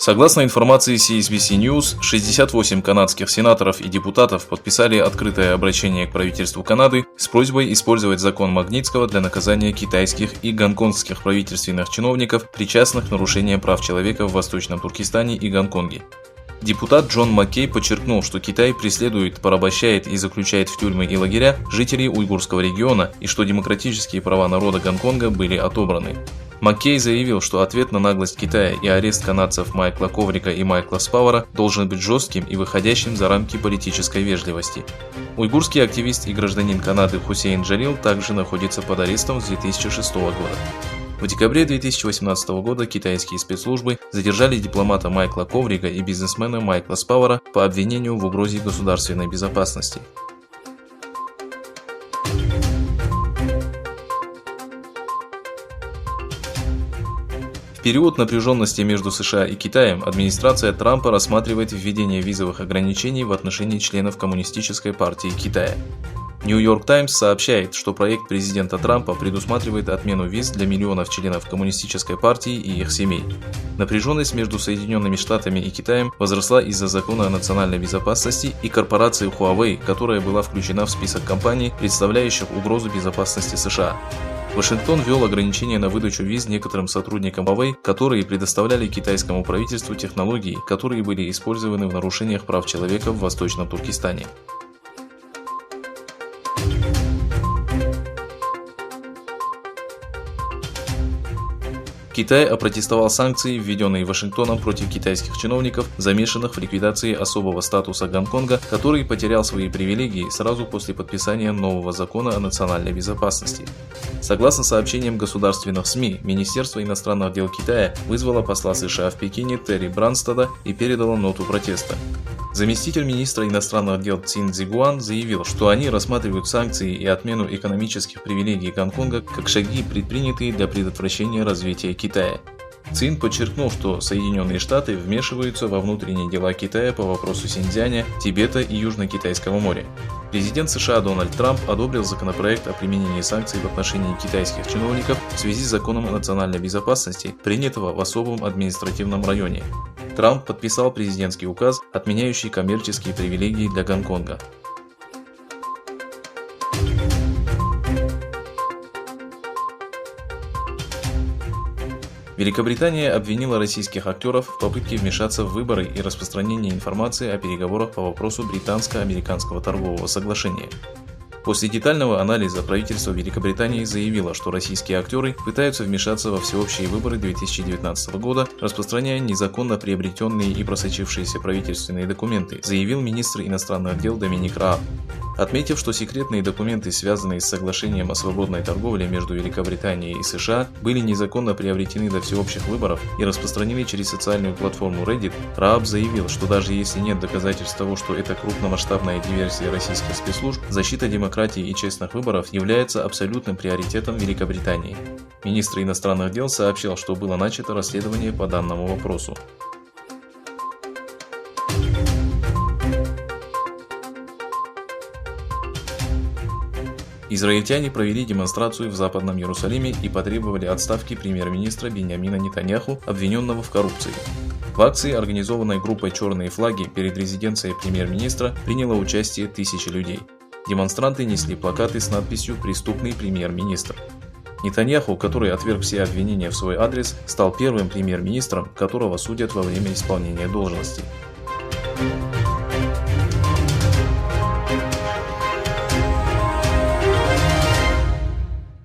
Согласно информации CSBC News, 68 канадских сенаторов и депутатов подписали открытое обращение к правительству Канады с просьбой использовать закон Магнитского для наказания китайских и гонконгских правительственных чиновников, причастных к нарушениям прав человека в Восточном Туркестане и Гонконге. Депутат Джон Маккей подчеркнул, что Китай преследует, порабощает и заключает в тюрьмы и лагеря жителей уйгурского региона и что демократические права народа Гонконга были отобраны. Маккей заявил, что ответ на наглость Китая и арест канадцев Майкла Коврика и Майкла Спавара должен быть жестким и выходящим за рамки политической вежливости. Уйгурский активист и гражданин Канады Хусейн Джалил также находится под арестом с 2006 года. В декабре 2018 года китайские спецслужбы задержали дипломата Майкла Коврика и бизнесмена Майкла Спавара по обвинению в угрозе государственной безопасности. В период напряженности между США и Китаем администрация Трампа рассматривает введение визовых ограничений в отношении членов Коммунистической партии Китая. New York Times сообщает, что проект президента Трампа предусматривает отмену виз для миллионов членов Коммунистической партии и их семей. Напряженность между Соединенными Штатами и Китаем возросла из-за закона о национальной безопасности и корпорации Huawei, которая была включена в список компаний, представляющих угрозу безопасности США. Вашингтон ввел ограничения на выдачу виз некоторым сотрудникам Huawei, которые предоставляли китайскому правительству технологии, которые были использованы в нарушениях прав человека в Восточном Туркестане. Китай опротестовал санкции, введенные Вашингтоном против китайских чиновников, замешанных в ликвидации особого статуса Гонконга, который потерял свои привилегии сразу после подписания нового закона о национальной безопасности. Согласно сообщениям государственных СМИ, Министерство иностранных дел Китая вызвало посла США в Пекине Терри Бранстада и передало ноту протеста. Заместитель министра иностранных дел Цин Цзигуан заявил, что они рассматривают санкции и отмену экономических привилегий Гонконга как шаги, предпринятые для предотвращения развития Китая. Цин подчеркнул, что Соединенные Штаты вмешиваются во внутренние дела Китая по вопросу Синьцзяня, Тибета и Южно-Китайского моря. Президент США Дональд Трамп одобрил законопроект о применении санкций в отношении китайских чиновников в связи с законом о национальной безопасности, принятого в особом административном районе. Трамп подписал президентский указ, отменяющий коммерческие привилегии для Гонконга. Великобритания обвинила российских актеров в попытке вмешаться в выборы и распространение информации о переговорах по вопросу британско-американского торгового соглашения. После детального анализа правительство Великобритании заявило, что российские актеры пытаются вмешаться во всеобщие выборы 2019 года, распространяя незаконно приобретенные и просочившиеся правительственные документы, заявил министр иностранных дел Доминик Рааб. Отметив, что секретные документы, связанные с соглашением о свободной торговле между Великобританией и США, были незаконно приобретены до всеобщих выборов и распространены через социальную платформу Reddit, Рааб заявил, что даже если нет доказательств того, что это крупномасштабная диверсия российских спецслужб, защита демократии и честных выборов является абсолютным приоритетом Великобритании. Министр иностранных дел сообщил, что было начато расследование по данному вопросу. Израильтяне провели демонстрацию в Западном Иерусалиме и потребовали отставки премьер-министра Биньямина Нетаньяху, обвиненного в коррупции. В акции, организованной группой «Черные флаги» перед резиденцией премьер-министра, приняло участие тысячи людей. Демонстранты несли плакаты с надписью «Преступный премьер-министр». Нетаньяху, который отверг все обвинения в свой адрес, стал первым премьер-министром, которого судят во время исполнения должности.